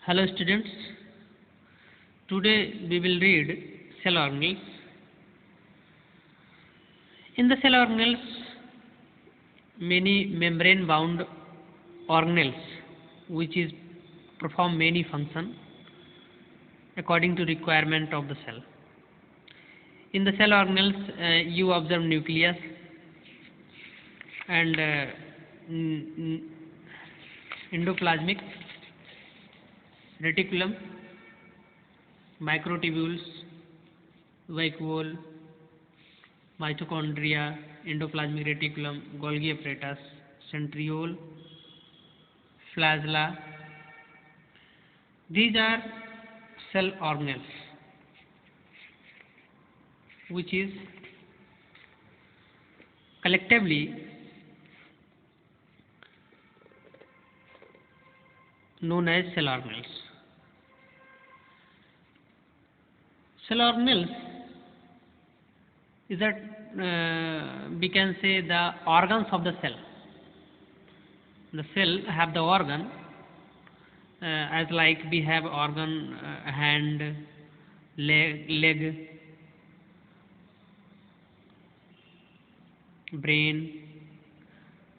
Hello students, today we will read cell organelles. In the cell organelles, many membrane bound organelles which is perform many function according to requirement of the cell. In the cell organelles, you observe nucleus and endoplasmic reticulum, microtubules, vacuole, mitochondria, endoplasmic reticulum, Golgi apparatus, centriole, flagella. These are cell organelles which is collectively known as cell organelles. Cell organelles is that we can say the organs of the cell. The cell have the organ as like we have organ hand, leg, brain,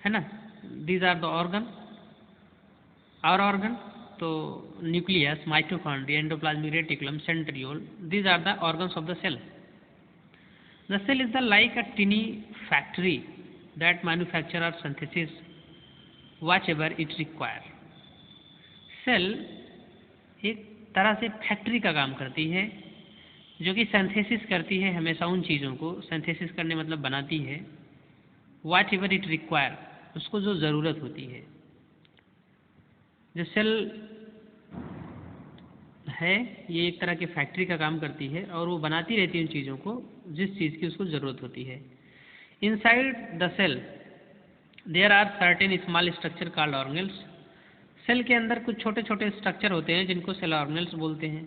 है ना? These are the organ. Our organ, so nucleus, mitochondria, endoplasmic reticulum, centriole, these are the organs of the cell. The cell is like a tiny factory that manufacture or synthesis whatever it require. Cell एक तरह से factory का काम करती है जो कि synthesis करती है हमेशा उन चीज़ों को, सिंथेसिस करने मतलब बनाती है, व्हाट एवर इट रिक्वायर, उसको जो ज़रूरत होती है. जो सेल है ये एक तरह की फैक्ट्री का काम करती है और वो बनाती रहती है उन चीज़ों को जिस चीज़ की उसको ज़रूरत होती है. Inside the cell there are certain small structure called organelles. Cell के अंदर कुछ छोटे छोटे स्ट्रक्चर होते हैं जिनको सेल ऑर्गेनेल्स बोलते हैं.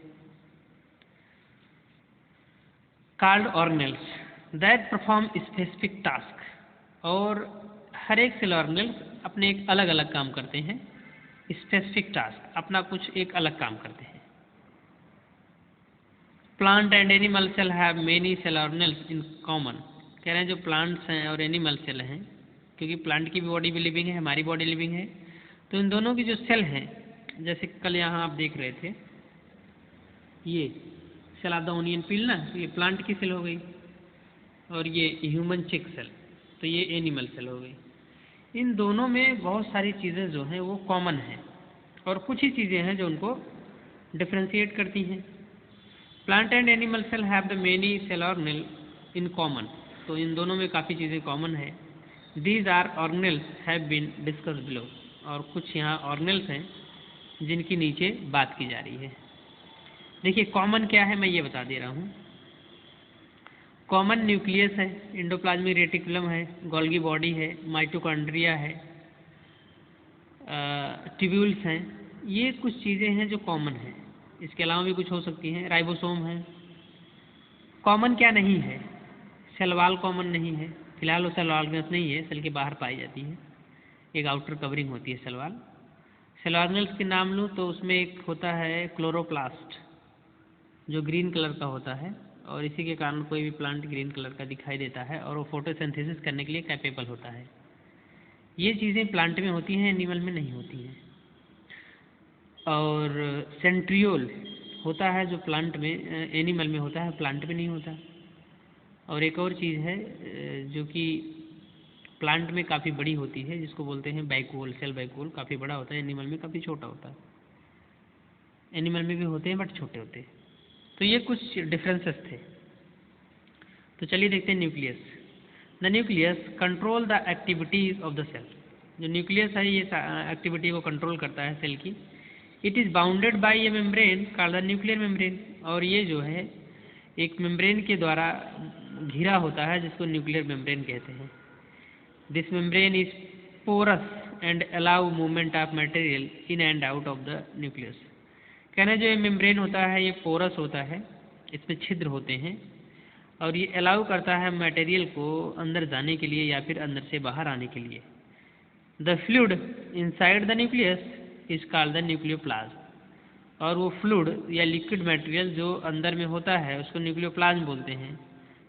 Called organelles that perform specific task. और हर एक सेल ऑर्गेनेल्स अपने एक अलग अलग काम करते हैं. स्पेसिफिक टास्क, अपना कुछ एक अलग काम करते हैं. Plant and animal cell have many cell organelles in common. कह रहे हैं जो प्लांट्स हैं और एनिमल सेल हैं, क्योंकि प्लांट की भी बॉडी भी लिविंग है, हमारी बॉडी लिविंग है, तो इन दोनों की जो सेल हैं, जैसे कल यहाँ आप देख रहे थे ये सेल ऑफ द ओनियन पील ना, तो ये प्लांट की सेल हो गई, और ये ह्यूमन चिक सेल, तो ये एनिमल सेल हो गई. इन दोनों में बहुत सारी चीज़ें जो हैं वो कॉमन हैं और कुछ ही चीज़ें हैं जो उनको डिफ्रेंशिएट करती हैं. Plant and animal cell have the many cell organelle in common. तो इन दोनों में काफ़ी चीज़ें कॉमन है. These are organelles have been discuss below. और कुछ यहाँ ऑर्गेनेल्स हैं जिनकी नीचे बात की जा रही है. देखिए कॉमन क्या है मैं ये बता दे रहा हूँ. कॉमन न्यूक्लियस है, एंडोप्लाज्मिक रेटिकुलम है, गोल्गी बॉडी है, माइटोकॉन्ड्रिया है, ट्यूब्यूल्स हैं. ये कुछ चीज़ें हैं जो कॉमन हैं. इसके अलावा भी कुछ हो सकती हैं. राइबोसोम है. कॉमन क्या नहीं है? सेल वॉल कॉमन नहीं है. फिलहाल वो सेल ऑर्गेनेल्स नहीं है, सेल के बाहर पाई जाती है, एक आउटर कवरिंग होती है सेल वॉल. सेल ऑर्गेनेल्स के नाम लूँ तो उसमें एक होता है क्लोरोप्लास्ट जो ग्रीन कलर का होता है, और इसी के कारण कोई भी प्लांट ग्रीन कलर का दिखाई देता है और वो फोटोसिंथेसिस करने के लिए कैपेबल होता है. ये चीज़ें प्लांट में होती हैं, एनिमल में नहीं होती हैं. और सेंट्रियोल होता है जो प्लांट में, एनिमल में होता है, प्लांट में नहीं होता. और एक और चीज़ है जो कि प्लांट में काफ़ी बड़ी होती है जिसको बोलते हैं वैक्यूल. सेल वैक्यूल काफ़ी बड़ा होता है, एनिमल में काफ़ी छोटा होता है. एनिमल में भी होते हैं बट छोटे होते हैं. तो ये कुछ डिफरेंसेस थे. तो चलिए देखते हैं nucleus. The nucleus control the activities of the cell. जो न्यूक्लियस है ये एक्टिविटी को कंट्रोल करता है सेल की. It is bounded by a membrane called the nuclear membrane. और ये जो है एक मेम्ब्रेन के द्वारा घिरा होता है जिसको न्यूक्लियर मेम्ब्रेन कहते हैं. This membrane is porous and allow movement of material in and out of the nucleus. कहना जो ये मेम्ब्रेन होता है ये पोरस होता है, इसमें छिद्र होते हैं और ये अलाउ करता है मटेरियल को अंदर जाने के लिए या फिर अंदर से बाहर आने के लिए. The fluid inside the nucleus is called the nucleoplasm. और वो फ्लूइड या लिक्विड मटेरियल जो अंदर में होता है उसको न्यूक्लियोप्लाज्म बोलते हैं।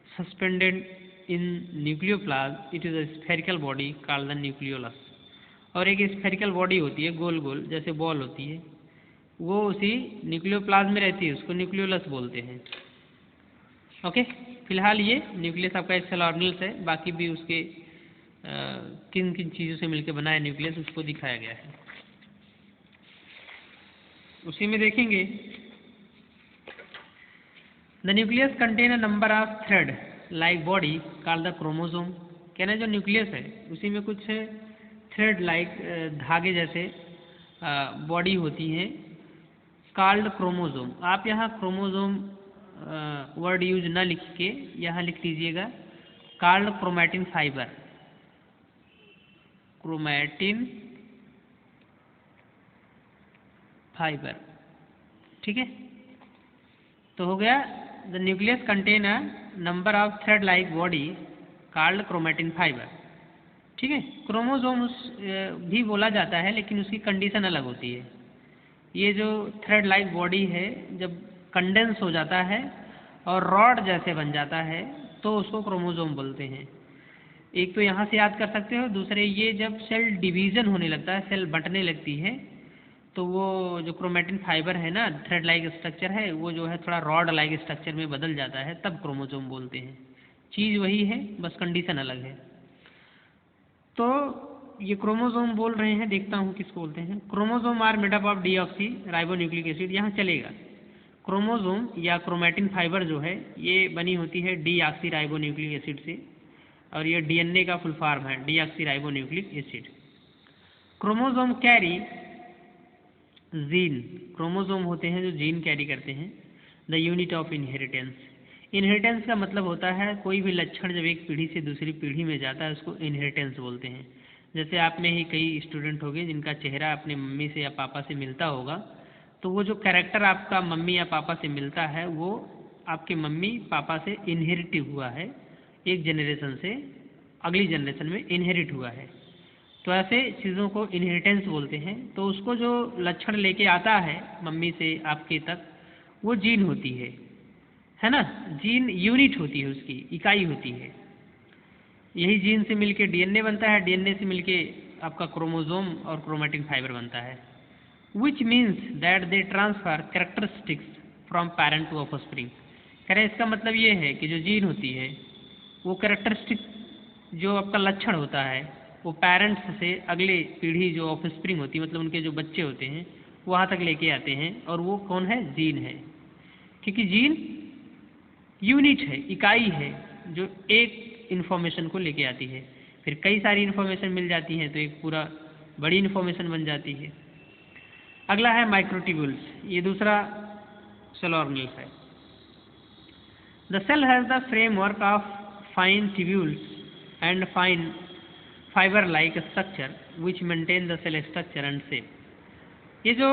Suspended in nucleoplasm it is a spherical body called the nucleolus. और एक स्फेरिकल बॉडी होती है गोल गोल जैसे बॉल होती है, वो उसी न्यूक्लियोप्लाज्म में रहती है, उसको न्यूक्लियोलस बोलते हैं। ओके, फिलहाल ये न्यूक्लियस आपका एक सेल ऑर्गेनेल्स है, बाकी भी उसके किन किन चीज़ों से मिलकर बना है न्यूक्लियस उसको दिखाया गया है। उसी में देखेंगे the nucleus contain a number of thread like body called the chromosome. कहना जो न्यूक्लियस है उसी में कुछ थ्रेड लाइक धागे जैसे बॉडी होती है कॉल्ड क्रोमोसोम। आप यहाँ क्रोमोसोम वर्ड यूज न लिख के यहाँ लिख लीजिएगा called chromatin fibre. Chromatin fibre, ठीक है। तो हो गया the nucleus contain a number of thread like body called chromatin fibre, ठीक है। क्रोमोसोम भी बोला जाता है लेकिन उसकी कंडीशन अलग होती है। ये जो थ्रेड लाइक बॉडी है जब कंडेंस हो जाता है और रॉड जैसे बन जाता है तो उसको क्रोमोसोम बोलते हैं। एक तो यहाँ से याद कर सकते हो, दूसरे ये जब सेल डिवीज़न होने लगता है, सेल बंटने लगती है, तो वो जो क्रोमैटिन फाइबर है ना, थ्रेड लाइक स्ट्रक्चर है, वो जो है थोड़ा रॉड लाइक स्ट्रक्चर में बदल जाता है, तब क्रोमोसोम बोलते हैं। चीज़ वही है, बस कंडीशन अलग है। तो ये क्रोमोसोम बोल रहे हैं, देखता हूँ किसको बोलते हैं। Chromosome are made up of deoxyribonucleic acid, यहाँ चलेगा। क्रोमोसोम या क्रोमैटिन फाइबर जो है ये बनी होती है डीऑक्सी राइबोन्यूक्लिक एसिड से, और ये डीएनए का फुल फॉर्म है deoxy ribonucleic acid. Chromosome carry gene, chromosome होते हैं जो जीन कैरी करते हैं। The unit of inheritance, inheritance का मतलब होता है कोई भी लक्षण जब एक पीढ़ी से दूसरी पीढ़ी में जाता है उसको इनहेरिटेंस बोलते हैं। जैसे आप में ही कई स्टूडेंट होंगे जिनका चेहरा अपने मम्मी से या पापा से मिलता होगा, तो वो जो कैरेक्टर आपका मम्मी या पापा से मिलता है वो आपके मम्मी पापा से इनहेरिट हुआ है, एक जनरेशन से अगली जनरेशन में इनहेरिट हुआ है। तो ऐसे चीज़ों को इनहेरिटेंस बोलते हैं। तो उसको जो लक्षण लेके आता है मम्मी से आपके तक वो जीन होती है ना। जीन यूनिट होती है, उसकी इकाई होती है। यही जीन से मिलके डीएनए बनता है, डीएनए से मिलके आपका क्रोमोसोम और क्रोमैटिन फाइबर बनता है। Which means that they transfer characteristics from parent to offspring. कह रहे इसका मतलब ये है कि जो जीन होती है वो कैरेक्टरिस्टिक जो आपका लक्षण होता है वो पेरेंट्स से अगले पीढ़ी जो ऑफस्प्रिंग होती है, मतलब उनके जो बच्चे होते हैं, वहाँ तक लेके आते हैं। और वो कौन है? जीन है। क्योंकि जीन यूनिट है, इकाई है, जो एक इन्फॉर्मेशन को लेके आती है, फिर कई सारी इन्फॉर्मेशन मिल जाती हैं तो एक पूरा बड़ी इन्फॉर्मेशन बन जाती है। अगला है माइक्रोट्यूब्यूल्स, ये दूसरा सेल ऑर्गेनेल्स है। The cell has the framework of fine tubules and fine fibre like structure which maintain the cell structure and shape. ये जो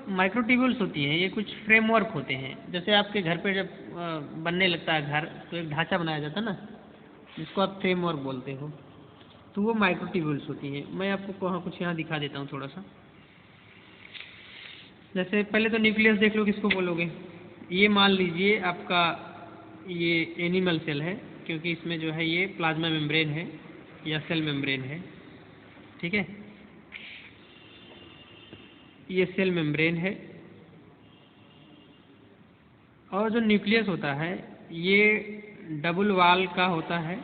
माइक्रोट्यूब्यूल्स होती हैं ये कुछ फ्रेमवर्क होते हैं। जैसे आपके घर पे जब बनने लगता है घर, तो एक ढांचा बनाया जाता है ना, जिसको आप फ्रेमवर्क बोलते हो, तो वो माइक्रोट्यूब्यूल्स होती हैं। मैं आपको कुछ यहाँ दिखा देता हूँ थोड़ा सा। जैसे पहले तो न्यूक्लियस देख लो, किसको बोलोगे? ये मान लीजिए आपका ये एनिमल सेल है, क्योंकि इसमें जो है ये प्लाज्मा मेम्ब्रेन है या सेल मेम्ब्रेन है, ठीक है। ये सेल मेम्ब्रेन है। और जो न्यूक्लियस होता है ये डबल वॉल का होता है,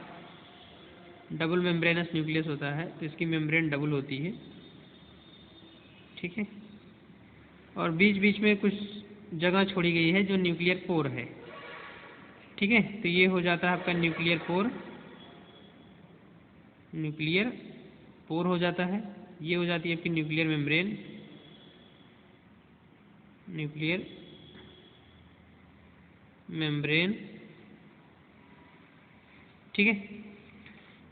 डबल मेम्ब्रेनस न्यूक्लियस होता है, तो इसकी मेम्ब्रेन डबल होती है, ठीक है। और बीच बीच में कुछ जगह छोड़ी गई है जो न्यूक्लियर पोर है, ठीक है। तो ये हो जाता है आपका न्यूक्लियर पोर, न्यूक्लियर पोर हो जाता है। ये हो जाती है आपकी न्यूक्लियर मेम्ब्रेन, न्यूक्लियर मेम्ब्रेन, ठीक है।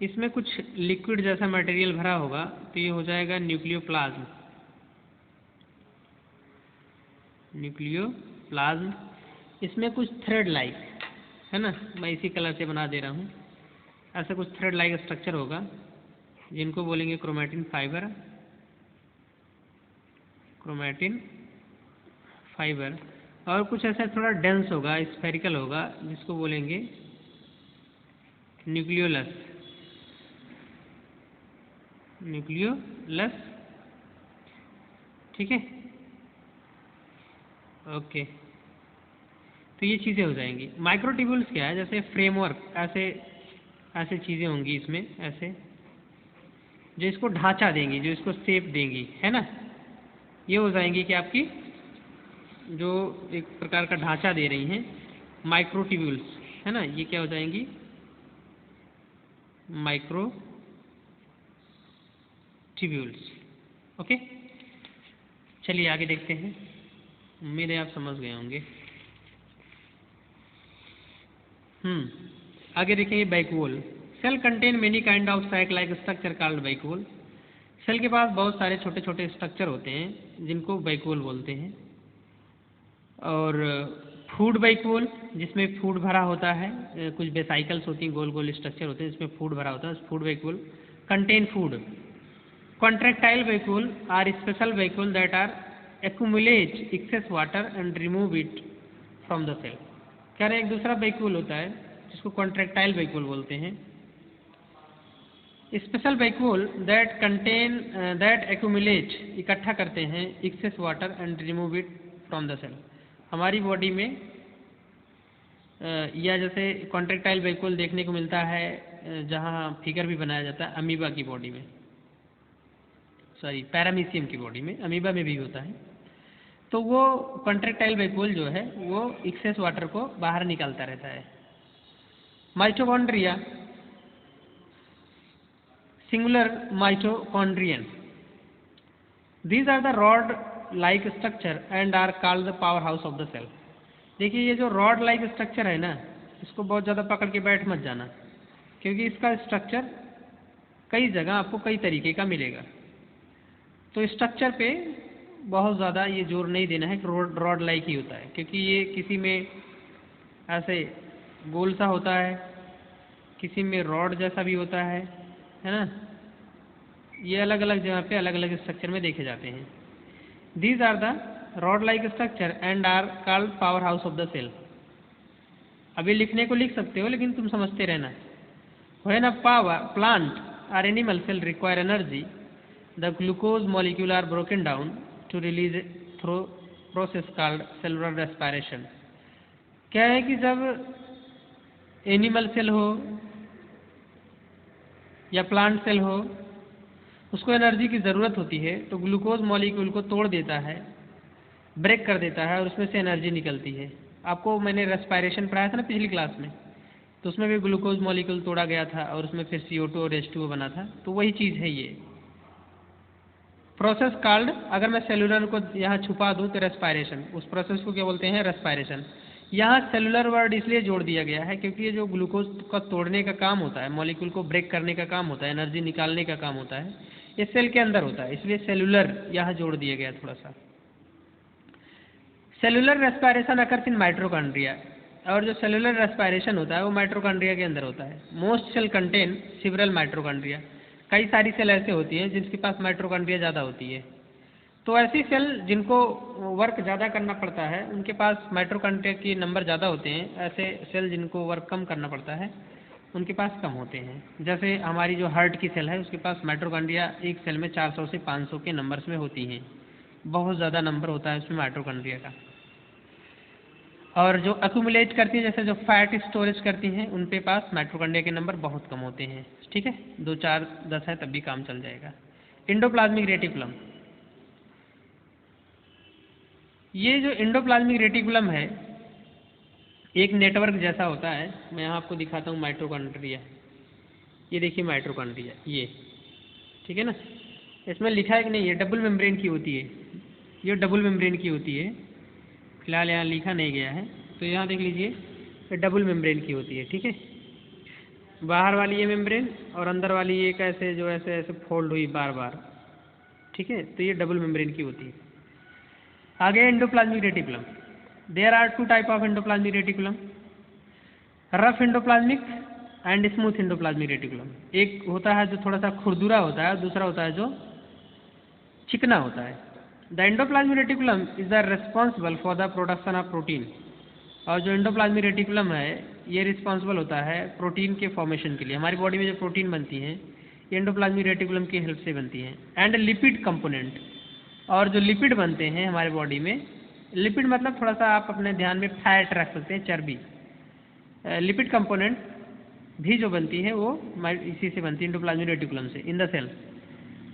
इसमें कुछ लिक्विड जैसा मटेरियल भरा होगा तो ये हो जाएगा न्यूक्लियोप्लाज्म, न्यूक्लियोप्लाज्म। इसमें कुछ थ्रेड लाइक है ना, मैं इसी कलर से बना दे रहा हूँ। ऐसा कुछ थ्रेड लाइक स्ट्रक्चर होगा जिनको बोलेंगे क्रोमैटिन फाइबर, क्रोमैटिन फाइबर, और कुछ ऐसा थोड़ा डेंस होगा, स्फेरिकल होगा, जिसको बोलेंगे न्यूक्लियोलस। न्यूक्लियोलस, ठीक है, ओके। तो ये चीज़ें हो जाएंगी। माइक्रोट्यूब्यूल्स क्या है, जैसे फ्रेमवर्क, ऐसे चीज़ें होंगी इसमें, ऐसे जो इसको ढांचा देंगी, जो इसको शेप देंगी, है ना। ये हो जाएंगी कि आपकी जो एक प्रकार का ढांचा दे रही हैं, माइक्रोट्यूब्यूल्स, है ना। ये क्या हो जाएंगी, माइक्रोट्यूब्यूल्स, ओके। चलिए आगे देखते हैं, उम्मीद है आप समझ गए होंगे। आगे देखेंगे vacuole. Cell contain many kind of sac like structure called vacuole. Cell के पास बहुत सारे छोटे छोटे स्ट्रक्चर होते हैं जिनको वैक्यूल बोलते हैं। और फूड वैक्यूल, जिसमें फूड भरा होता है, कुछ वेसाइकल्स होती हैं, गोल गोल स्ट्रक्चर होते हैं जिसमें फूड भरा होता है, food vacuole contain food. Contractile vacuole are special vacuole that are accumulate excess water and remove it from the cell. कह रहे हैं एक दूसरा वैक्यूल होता है जिसको कॉन्ट्रैक्टाइल वैक्यूल बोलते हैं। Special vacuole that contain that accumulate, इकट्ठा करते हैं, excess water and remove it from the cell. हमारी बॉडी में या जैसे कॉन्ट्रैक्टाइल वैक्यूल देखने को मिलता है जहाँ फिगर भी बनाया जाता है अमीबा की बॉडी में, सॉरी पैरामीशियम की बॉडी में, अमीबा में भी होता है। तो वो कॉन्ट्रैक्टाइल वैक्यूल जो है वो एक्सेस वाटर को बाहर निकालता रहता है। Mitochondria, singular mitochondrion, these are the rod like structure and are called the power house of the cell. देखिए ये जो रॉड लाइक स्ट्रक्चर है ना, इसको बहुत ज़्यादा पकड़ के बैठ मत जाना, क्योंकि इसका स्ट्रक्चर कई जगह आपको कई तरीके का मिलेगा। तो स्ट्रक्चर पे बहुत ज़्यादा ये जोर नहीं देना है कि रॉड लाइक ही होता है, क्योंकि ये किसी में ऐसे गोल सा होता है, किसी में रॉड जैसा भी होता है ना। ये अलग अलग जगह पे अलग अलग स्ट्रक्चर में देखे जाते हैं। These are the rod like structure and are called power house of the cell. अभी लिखने को लिख सकते हो लेकिन तुम समझते रहना। When a plant or animal cell require energy, the glucose molecule are broken down to release through process called cellular respiration। क्या है कि जब एनिमल सेल हो या प्लांट सेल हो, उसको एनर्जी की ज़रूरत होती है, तो ग्लूकोज मॉलिक्यूल को तोड़ देता है, ब्रेक कर देता है, और उसमें से एनर्जी निकलती है। आपको मैंने रेस्पायरेशन पढ़ाया था ना पिछली क्लास में, तो उसमें भी ग्लूकोज मॉलिक्यूल तोड़ा गया था और उसमें फिर CO2 और H2O बना था। तो वही चीज़ है ये प्रोसेस कॉल्ड। अगर मैं सेलुलर को यहाँ छुपा दूँ तो रेस्पायरेशन, उस प्रोसेस को क्या बोलते हैं, रेस्पायरेशन। यहाँ सेलुलर वर्ड इसलिए जोड़ दिया गया है क्योंकि ये जो ग्लूकोज का तोड़ने का काम होता है, मॉलिक्यूल को ब्रेक करने का काम होता है, एनर्जी निकालने का काम होता है, ये सेल के अंदर होता है, इसलिए सेलुलर यहाँ जोड़ दिया गया थोड़ा सा। Cellular respiration occurs in mitochondria, और जो सेलुलर रेस्पायरेशन होता है वो माइटोकॉन्ड्रिया के अंदर होता है। Most cell contain several mitochondria, कई सारी सेल ऐसे होती हैं जिनके पास माइटोकॉन्ड्रिया ज़्यादा होती है। तो ऐसी सेल जिनको वर्क ज़्यादा करना पड़ता है उनके पास माइटोकॉन्ड्रिया की नंबर ज़्यादा होते हैं। ऐसे सेल जिनको वर्क कम करना पड़ता है उनके पास कम होते हैं। जैसे हमारी जो हार्ट की सेल है उसके पास माइटोकॉन्ड्रिया एक सेल में 400 से 500 के नंबर्स में होती हैं, बहुत ज़्यादा नंबर होता है उसमें माइटोकॉन्ड्रिया का। और जो अक्यूमुलेट करती हैं, जैसे जो फैट स्टोरेज करती हैं, उनके पास माइटोकॉन्ड्रिया के नंबर बहुत कम होते हैं। ठीक है, 2, 4, 10 है तब भी काम चल जाएगा। एंडोप्लाज्मिक रेटिकुलम, ये जो एंडोप्लाज्मिक रेटिकुलम है एक नेटवर्क जैसा होता है। मैं यहाँ आपको दिखाता हूँ माइटोकॉन्ड्रिया। ये देखिए माइटोकॉन्ड्रिया, ये ठीक है ना, इसमें लिखा है कि नहीं, ये डबल मेम्ब्रेन की होती है, ये डबल मेम्ब्रेन की होती है। फिलहाल यहाँ लिखा नहीं गया है, तो यहाँ देख लीजिए ये डबल मेम्ब्रेन की होती है। ठीक है, बाहर वाली ये मेम्ब्रेन और अंदर वाली एक ऐसे जो ऐसे ऐसे फोल्ड हुई बार बार। ठीक है, तो ये डबल मेम्ब्रेन की होती है। आगे endoplasmic reticulum, there are 2 type of endoplasmic reticulum, rough endoplasmic and smooth endoplasmic reticulum. एक होता है जो थोड़ा सा खुरदुरा होता है, दूसरा होता है जो चिकना होता है। The endoplasmic reticulum is the responsible for the production of protein. और जो एंडोप्लाज्मिक रेटिकुलम है ये रिस्पॉन्सिबल होता है प्रोटीन के फॉर्मेशन के लिए। हमारी बॉडी में जो प्रोटीन बनती है ये एंडोप्लाज्मिक रेटिकुलम की हेल्प से बनती है। एंड लिपिड कंपोनेंट, और जो लिपिड बनते हैं हमारे बॉडी में, लिपिड मतलब थोड़ा सा आप अपने ध्यान में फैट रख सकते हैं, चर्बी। लिपिड कंपोनेंट भी जो बनती है वो इसी से बनती है, एंडोप्लाज्मिक रेटिकुलम से, in the cell.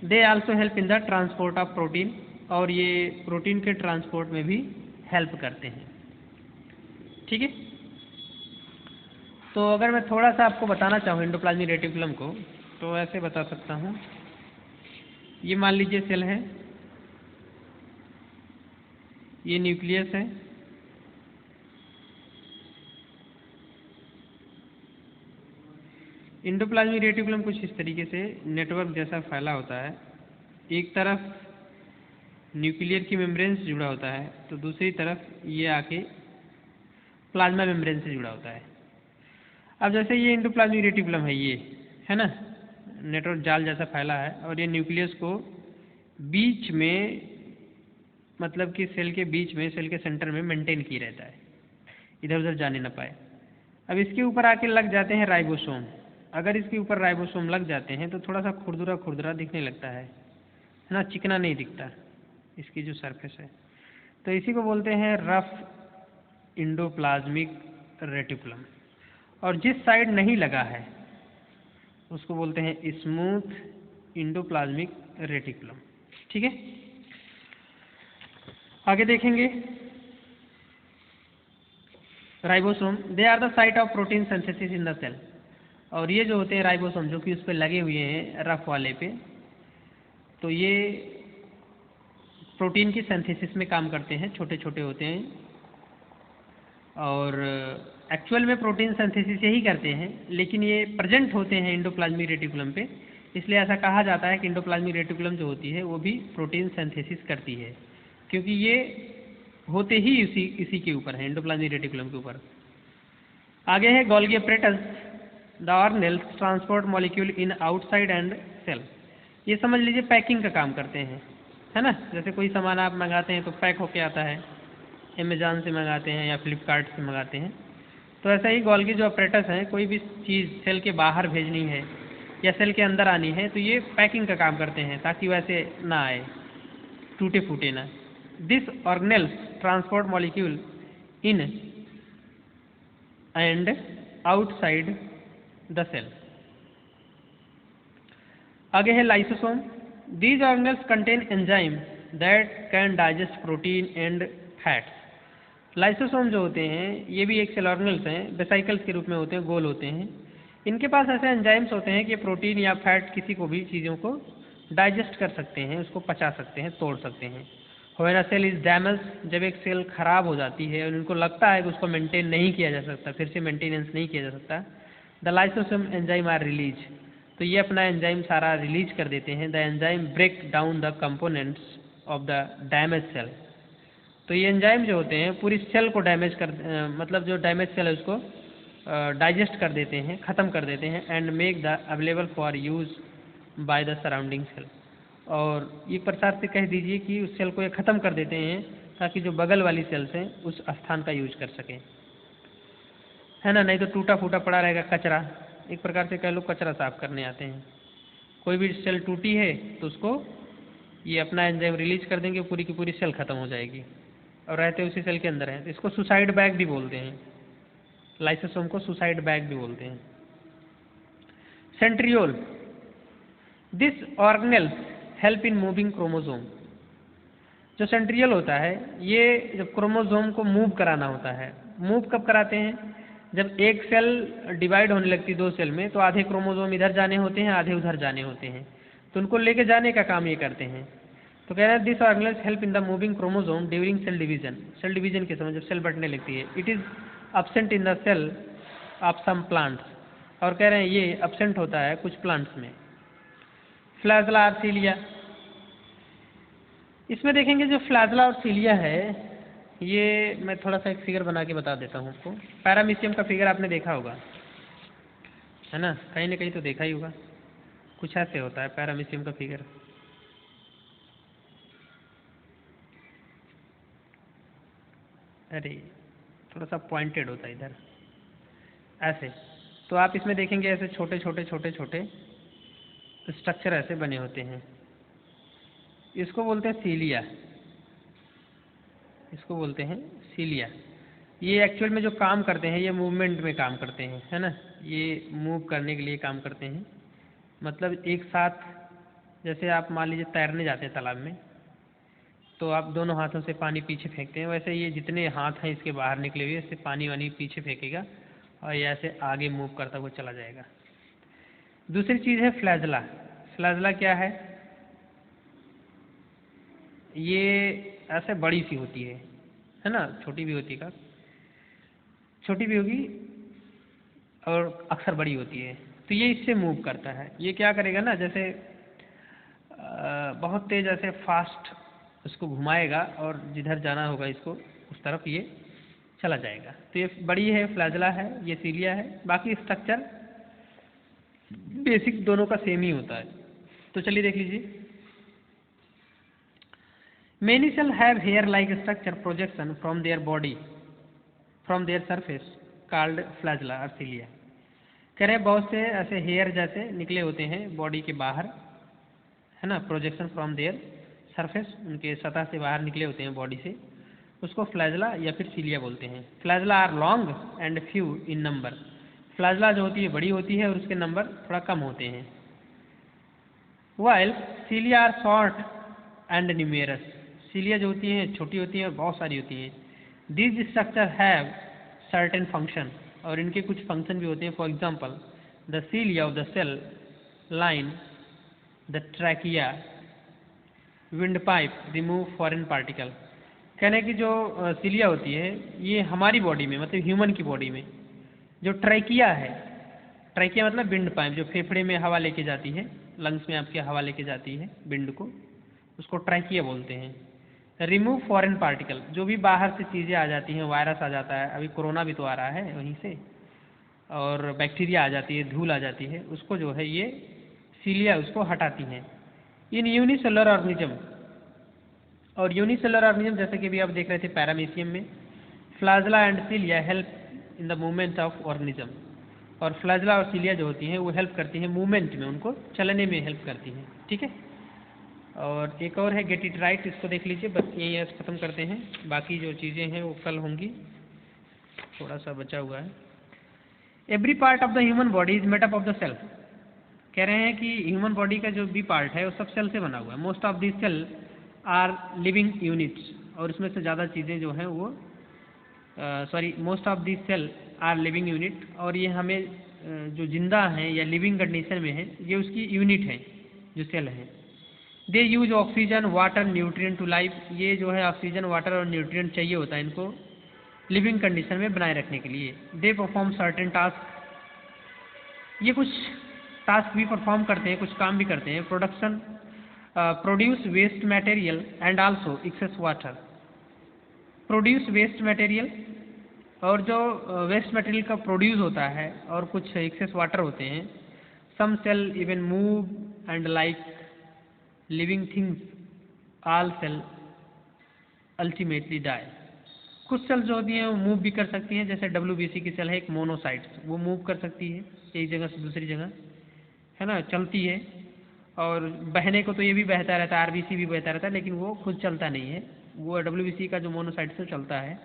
They also help in the transport of protein, और ये प्रोटीन के ट्रांसपोर्ट में भी हेल्प करते हैं। ठीक है, तो अगर मैं थोड़ा सा आपको बताना चाहूँ एंडोप्लाज्मिक रेटिकुलम को, तो ऐसे बता सकता हूँ। ये मान लीजिए सेल है, ये न्यूक्लियस है, एंडोप्लाज्मिक रेटिकुलम कुछ इस तरीके से नेटवर्क जैसा फैला होता है। एक तरफ न्यूक्लियर की मेम्ब्रेन से जुड़ा होता है, तो दूसरी तरफ ये आके प्लाज्मा मेम्ब्रेन से जुड़ा होता है। अब जैसे ये एंडोप्लाज्मिक रेटिकुलम है, ये है ना, नेटवर्क जाल जैसा फैला है, और ये न्यूक्लियस को बीच में, मतलब कि सेल के बीच में, सेल के सेंटर में मेंटेन किए रहता है, इधर उधर जाने ना पाए। अब इसके ऊपर आके लग जाते हैं राइबोसोम। अगर इसके ऊपर राइबोसोम लग जाते हैं तो थोड़ा सा खुरदुरा खुरदुरा दिखने लगता है ना, चिकना नहीं दिखता इसकी जो सरफेस है। तो इसी को बोलते हैं रफ एंडोप्लाज्मिक रेटिकुलम। और जिस साइड नहीं लगा है उसको बोलते हैं स्मूथ एंडोप्लाज्मिक रेटिकुलम। ठीक है, आगे देखेंगे। Ribosome, they are the site of protein synthesis in the cell. और ये जो होते हैं राइबोसोम, जो कि उस पर लगे हुए हैं रफ वाले पे, तो ये प्रोटीन की सिंथेसिस में काम करते हैं, छोटे छोटे होते हैं, और एक्चुअल में प्रोटीन सिंथेसिस यही करते हैं, लेकिन ये प्रेजेंट होते हैं एंडोप्लाज्मिक रेटिकुलम पे, इसलिए ऐसा कहा जाता है कि एंडोप्लाज्मिक रेटिकुलम जो होती है वो भी प्रोटीन सिंथेसिस करती है, क्योंकि ये होते ही इसी के ऊपर है, एंडोप्लाज्मिक रेटिकुलम के ऊपर। आगे है Golgi apparatus, the organelles transport molecule in outside and cell. ये समझ लीजिए पैकिंग का काम करते हैं, है ना। जैसे कोई सामान आप मंगाते हैं तो पैक होके आता है, अमेजॉन से मंगाते हैं या फ्लिपकार्ट से मंगाते हैं, तो ऐसा ही गोल्गी जो अपरेटस है, कोई भी चीज़ सेल के बाहर भेजनी है या सेल के अंदर आनी है तो ये पैकिंग का काम करते हैं, ताकि वैसे ना आए, टूटे फूटे ना। This organelles transport molecule in and outside the cell. आगे है lysosome. These organelles contain enzyme that can digest protein and fats. Lysosome जो होते हैं ये भी एक सेल ऑर्गेनेल्स हैं, वेसाइकल्स के रूप में होते हैं, गोल होते हैं। इनके पास ऐसे एंजाइम्स होते हैं कि प्रोटीन या फैट किसी को भी चीज़ों को डाइजेस्ट कर सकते हैं, उसको पचा सकते हैं, तोड़ सकते हैं। When a cell is damage, जब एक सेल खराब हो जाती है और उनको लगता है कि उसको मेंटेन नहीं किया जा सकता, फिर से मेंटेनेंस नहीं किया जा सकता, the lysosome enzyme are release. तो ये अपना एंजाइम सारा रिलीज कर देते हैं। The enzyme break down the components of the damage cell. तो ये एंजाइम जो होते हैं पूरी सेल को डैमेज कर, मतलब जो डैमेज सेल है उसको डाइजेस्ट कर देते हैं, ख़त्म कर देते हैं, and make the available for use by the surrounding cell. और एक प्रकार से कह दीजिए कि उस सेल को ये ख़त्म कर देते हैं ताकि जो बगल वाली सेल्स हैं उस स्थान का यूज कर सकें, है ना। नहीं तो टूटा फूटा पड़ा रहेगा कचरा, एक प्रकार से कह लो कचरा साफ करने आते हैं। कोई भी सेल टूटी है तो उसको ये अपना एंजाइम रिलीज कर देंगे, पूरी की पूरी सेल खत्म हो जाएगी और रहते उसी सेल के अंदर है। इसको सुसाइड बैग भी बोलते हैं, लाइसोसोम को सुसाइड बैग भी बोलते हैं। Centriole, this organelles help in moving chromosome. जो सेंट्रियल होता है ये जब क्रोमोसोम को मूव कराना होता है, मूव कब कराते हैं, जब एक सेल डिवाइड होने लगती है दो सेल में, तो आधे क्रोमोसोम इधर जाने होते हैं, आधे उधर जाने होते हैं, तो उनको लेके जाने का काम ये करते हैं। तो कह रहे हैं this organelles help in the moving chromosome during cell division. Cell division के समय जब सेल बढ़ने लगती है, it is absent in the cell of some plants। और कह रहे हैं ये absent होता है कुछ प्लांट्स में। फ्लैजला और सीलिया, इसमें देखेंगे जो फ्लैजला और सीलिया है, ये मैं थोड़ा सा एक फिगर बना के बता देता हूँ आपको। पैरामीशियम का फिगर आपने देखा होगा, है ना, कहीं ना कहीं तो देखा ही होगा। कुछ ऐसे होता है पैरामीशियम का फिगर, अरे थोड़ा सा पॉइंटेड होता है इधर ऐसे। तो आप इसमें देखेंगे ऐसे छोटे छोटे छोटे छोटे स्ट्रक्चर ऐसे बने होते हैं, इसको बोलते हैं सीलिया, इसको बोलते हैं सीलिया। ये एक्चुअल में जो काम करते हैं ये मूवमेंट में काम करते हैं, है ना, ये मूव करने के लिए काम करते हैं। मतलब एक साथ जैसे आप मान लीजिए तैरने जाते हैं तालाब में, तो आप दोनों हाथों से पानी पीछे फेंकते हैं, वैसे ये जितने हाथ हैं इसके बाहर निकले हुए इससे पानी वानी पीछे फेंकेगा और ये ऐसे आगे मूव करता हुआ चला जाएगा। दूसरी चीज़ है फ्लैजला। फ्लैजला क्या है? ये ऐसे बड़ी सी होती है ना, छोटी भी होती है, छोटी भी होगी और अक्सर बड़ी होती है। तो ये इससे मूव करता है। ये क्या करेगा ना, जैसे बहुत तेज ऐसे फास्ट उसको घुमाएगा और जिधर जाना होगा इसको उस तरफ ये चला जाएगा। तो ये बड़ी है, फ्लैजला है, ये सीलिया है। बाकी स्ट्रक्चर बेसिक दोनों का सेम ही होता है। तो चलिए देख लीजिए। Many cells have hair-like structure projection from their body, from their surface, called flagella or cilia. कह रहे बहुत से ऐसे हेयर जैसे निकले होते हैं बॉडी के बाहर, है ना, प्रोजेक्शन फ्रॉम देयर सरफेस, उनके सतह से बाहर निकले होते हैं बॉडी से, उसको फ्लैजला या फिर सीलिया बोलते हैं। Flagella are long and few in number. Flagella जो होती है बड़ी होती है और उसके नंबर थोड़ा कम होते हैं। While cilia are short and numerous. Cilia जो होती हैं छोटी होती हैं और बहुत सारी होती हैं। This structure have certain function, और इनके कुछ फंक्शन भी होते हैं। For example the cilia of the cell line the trachea wind pipe remove foreign particle. कहने की जो सीलिया होती है ये हमारी बॉडी में, मतलब ह्यूमन की बॉडी में जो ट्रैकिया है, ट्रैकिया मतलब विंड पाइप, जो फेफड़े में हवा लेके जाती है, लंग्स में आपके हवा लेके जाती है विंड को, उसको ट्रैकिया बोलते हैं। रिमूव फॉरेन पार्टिकल, जो भी बाहर से चीज़ें आ जाती हैं, वायरस आ जाता है, अभी कोरोना भी तो आ रहा है वहीं से, और बैक्टीरिया आ जाती है, धूल आ जाती है, उसको जो है ये सीलिया उसको हटाती हैं। इन यूनिसेलुलर ऑर्गेनिज्म, और यूनिसेलुलर ऑर्गेनिज्म जैसे कि भी आप देख रहे थे पैरामीशियम में, flagella and cilia help in the movement of organism. और फ्लैजला और सीलिया जो होती हैं वो हेल्प करती हैं मूवमेंट में, उनको चलने में हेल्प करती हैं। ठीक है, और एक और है गेट इट राइट, इसको देख लीजिए। बस यही ख़त्म करते हैं, बाकी जो चीज़ें हैं वो कल होंगी, थोड़ा सा बचा हुआ है। Every part of the human body is made up of the cell. कह रहे हैं कि ह्यूमन बॉडी का जो भी पार्ट है वो सब सेल से बना हुआ है। Most of this cell are living units, और उसमें से ज़्यादा चीज़ें जो हैं वो most of this cell are living unit, और ये हमें जो जिंदा हैं या लिविंग कंडीशन में है ये उसकी यूनिट है जो सेल है। They use oxygen water nutrient to life. ये जो है ऑक्सीजन वाटर और न्यूट्रिएंट चाहिए होता है इनको लिविंग कंडीशन में बनाए रखने के लिए। दे परफॉर्म सर्टेन टास्क, ये कुछ टास्क भी परफॉर्म करते हैं, कुछ काम भी करते हैं। Production produce waste material and also excess water. Produce waste material, और जो वेस्ट मटेरियल का प्रोड्यूस होता है और कुछ एक्सेस वाटर होते हैं। Some cell even move and like living things, all cell ultimately die. कुछ सेल जो होती हैं वो मूव भी कर सकती हैं, जैसे WBC की सेल है एक मोनोसाइट्स, वो मूव कर सकती है एक जगह से दूसरी जगह, है ना, चलती है। और बहने को तो ये भी बहता रहता है, RBC भी बहता रहता है, लेकिन वो खुद चलता नहीं है, वो WBC का जो मोनोसाइट्स है चलता है।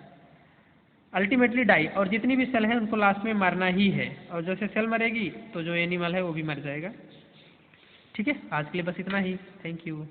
अल्टीमेटली डाई, और जितनी भी सेल हैं उनको लास्ट में मारना ही है, और जैसे सेल मरेगी तो जो एनिमल है वो भी मर जाएगा। ठीक है, आज के लिए बस इतना ही। Thank you.